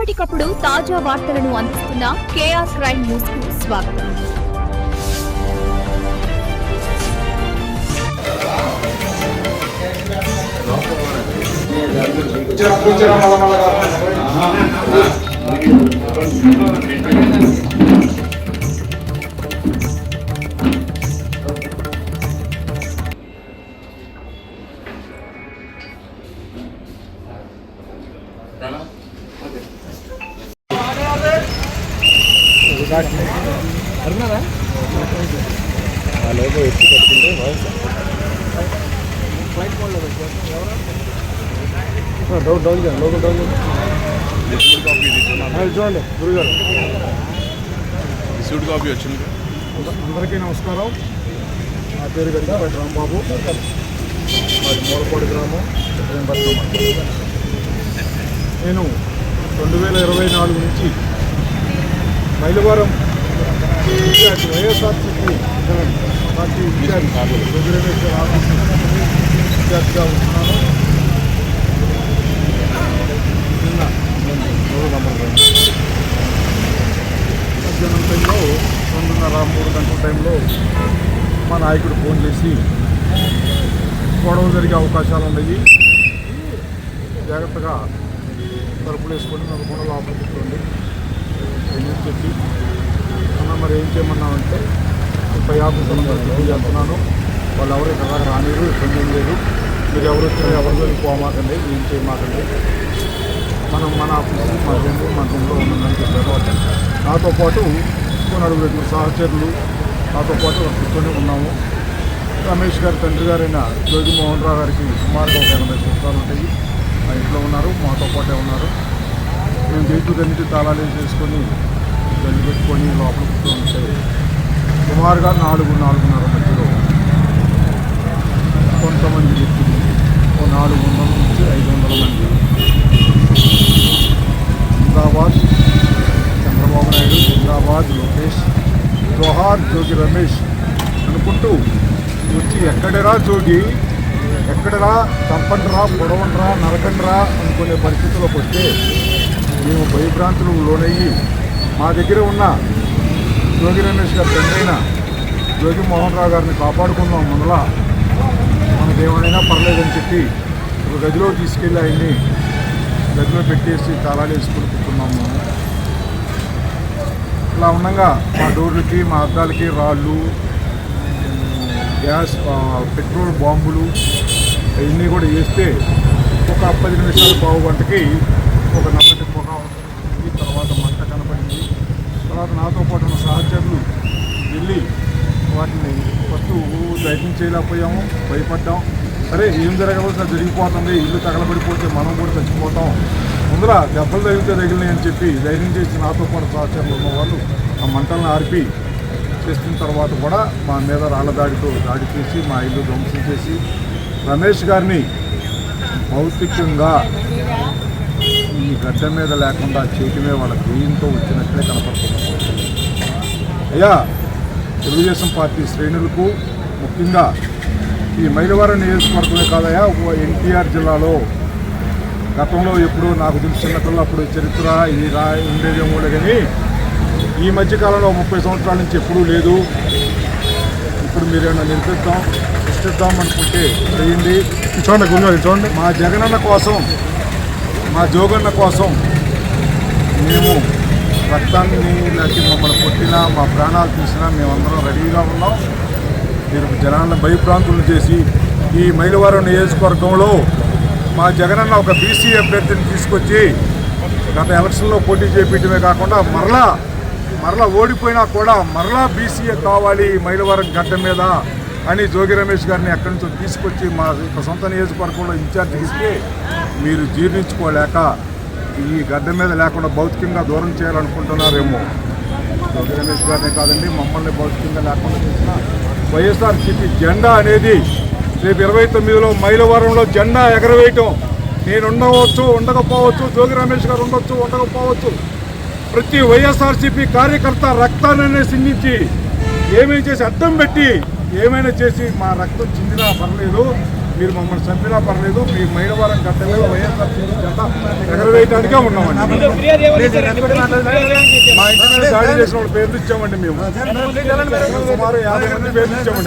ఎప్పటికప్పుడు తాజా వార్తలను అందిస్తున్న కేఆర్ క్రైమ్ న్యూస్ కు స్వాగతం. లోగో ఎత్తి కట్టుకుంటే డౌన్ చేయండి, లోగో డౌన్ చూడండి గురుగారు. రిసీవ్డ్ కాపీ వచ్చింది. అందరికీ నమస్కారం. నా పేరు గంట రాంబాబు, మాది మూలపాడు గ్రామం, పట్నం. నేను 2024 నుంచి మైలవరం వైఎస్ఆర్సీపీ పార్టీ ఇన్ఛార్జిగా ఉంటున్నాను. నిన్న మధ్యాహ్నం టైంలో 2:30-3 గంటల టైంలో మా నాయకుడు ఫోన్ చేసి గొడవ జరిగే అవకాశాలు ఉన్నాయి, జాగ్రత్తగా తలుపులు వేసుకొని నలుగురు లోపలికి పెట్టుకోండి అని చెప్పి అన్న. మరి ఏం చేయమన్నామంటే 30 ఆఫీసులు చేస్తున్నాను, వాళ్ళు ఎవరు ఇక్కడ రానిరు, ఇబ్బంది ఏం లేదు, మీరు ఎవరు వచ్చారో ఎవరితో పోమాకండి, ఏం చేయమాకండి, మనం మన ఆఫీసు మా రూమ్లో ఉందని చెప్పారు. నాతో పాటు కొన్ని 6 సహచరులు నాతో పాటు కూర్చొని ఉన్నాము. రమేష్ గారి తండ్రి గారైన జోగిమోహన్ రావు గారికి సుమారుగా 80 సంవత్సరాలు ఉంటాయి, మా ఇంట్లో ఉన్నారు, మాతో పాటే ఉన్నారు. మేము గేట్లన్నిటి తాళాలు చేసుకొని గల్లి పెట్టుకొని లోపల కూర్చొని ఉంటే సుమారుగా 4-4:30 మధ్యలో కొంతమంది వ్యక్తులు 400 నుంచి 500 మంది జిందాబాద్ చంద్రబాబు నాయుడు, జిందాబాద్ లోకేష్, జోహార్ జోగి రమేష్ అనుకుంటూ వచ్చి ఎక్కడరా జోగి, ఎక్కడరా, చంపండిరా, పొడవండిరా, నరకండిరా అనుకునే పరిస్థితుల్లోకి వస్తే మేము భయభ్రాంతులకు లోనయ్యి మా దగ్గర ఉన్న జోగి రమేష్ గారి తండ్రైన జోగిమోహన్ రావు గారిని కాపాడుకున్నాం. ముందల మనకేమైనా పర్లేదని చెప్పి ఒక గదిలో తీసుకెళ్ళి ఆయన్ని గదిలో పెట్టేసి తాళాలు వేసుకుని కూర్చున్నాము. ఇలా ఉండగా మా డోర్లకి మా అద్దాలకి రాళ్ళు, గ్యాస్, పెట్రోల్ బాంబులు అవన్నీ కూడా వేస్తే ఒక 10 నిమిషాలు పావు గంటకి ఒక నల్లటి పొగ వచ్చింది. తర్వాత మంట కనపడింది. తర్వాత నాతో పాటు ఉన్న సహచరులు వెళ్ళి వాటిని ఫస్ట్ ధైర్యం చేయలేకపోయాము, భయపడ్డాం. సరే ఏం జరగవలసిన జరిగిపోతుంది, ఇల్లు తగలబడిపోతే మనం కూడా చచ్చిపోతాం, ముందర దెబ్బలు తగిలినాయి అని చెప్పి ధైర్యం చేసి నాతో పాటు సహచరులు ఉన్న వాళ్ళు ఆ మంటలను ఆర్పి చేసిన తర్వాత కూడా మా మీద రాళ్ల దాడి చేసి మా ఇల్లు ధ్వంసం చేసి రమేష్ గారిని భౌతికంగా ఈ గడ్డ మీద లేకుండా చేయటమే వాళ్ళ దేయంతో వచ్చినట్లే కనపడుతుంది. అయ్యా, తెలుగుదేశం పార్టీ శ్రేణులకు ముఖ్యంగా ఈ మైలవరం నియోజకవర్గమే కాదయా, ఎన్టీఆర్ జిల్లాలో గతంలో ఎప్పుడు నాకు తెలిసినట్లు అప్పుడు చరిత్ర ఇది ఉండేదేమో కానీ ఈ మధ్యకాలంలో 30 సంవత్సరాల నుంచి ఎప్పుడూ లేదు. ఇప్పుడు మీరేమన్నా నిలిపిద్దాం సృష్టిద్దాం అనుకుంటే చేయండి. చూడండి గురుగారు, చూడండి, మా జగనన్న కోసం, మా జోగన్న కోసం మేము రక్తాన్ని లేకపోతే మమ్మల్ని కొట్టినా, మా ప్రాణాలు తీసినా మేమందరం రెడీగా ఉన్నాం. మీరు జనాలను భయభ్రాంతులు చేసి ఈ మైలవరం నియోజకవర్గంలో మా జగనన్న ఒక బీసీ అభ్యర్థిని తీసుకొచ్చి గత ఎలక్షన్లో పోటీ చేపించడమే కాకుండా మరలా ఓడిపోయినా కూడా మరలా బీసీఏ కావాలి మైలవరం గడ్డ మీద అని జోగి రమేష్ గారిని ఎక్కడి నుంచో తీసుకొచ్చి మా సొంత నియోజకవర్గంలో ఇన్ఛార్జ్ ఇస్తే మీరు జీర్ణించుకోలేక ఈ గడ్డ మీద లేకుండా భౌతికంగా దూరం చేయాలనుకుంటున్నారేమో. జోగి రమేష్ గారినే కాదండి, మమ్మల్ని భౌతికంగా లేకుండా చేసిన వైఎస్ఆర్సీపీ జెండా అనేది రేపు 29లో మైలవరంలో జెండా ఎగరవేయటం. నేను ఉండవచ్చు, ఉండకపోవచ్చు, జోగి రమేష్ గారు ఉండొచ్చు, ఉండకపోవచ్చు, ప్రతి వైఎస్ఆర్సీపీ కార్యకర్త రక్తాన్ని సిందించి ఏమేమి చేసి అడ్డం పెట్టి ఏమైనా చేసి మా రక్తం చిందినా పర్లేదు, మీరు మమ్మల్ని చంపినా పర్లేదు మీ మైలవరం గడ్డ మీద వైఎస్ఆర్సీపీ జెండా ఎగరవేయడానికే ఉన్నామండి. మా ఇంటి మీద దాడి చేసిన వాళ్ళ పేర్లు ఇచ్చామండి మేము. సుమారు 50 మంది పేర్లు ఇచ్చామండి.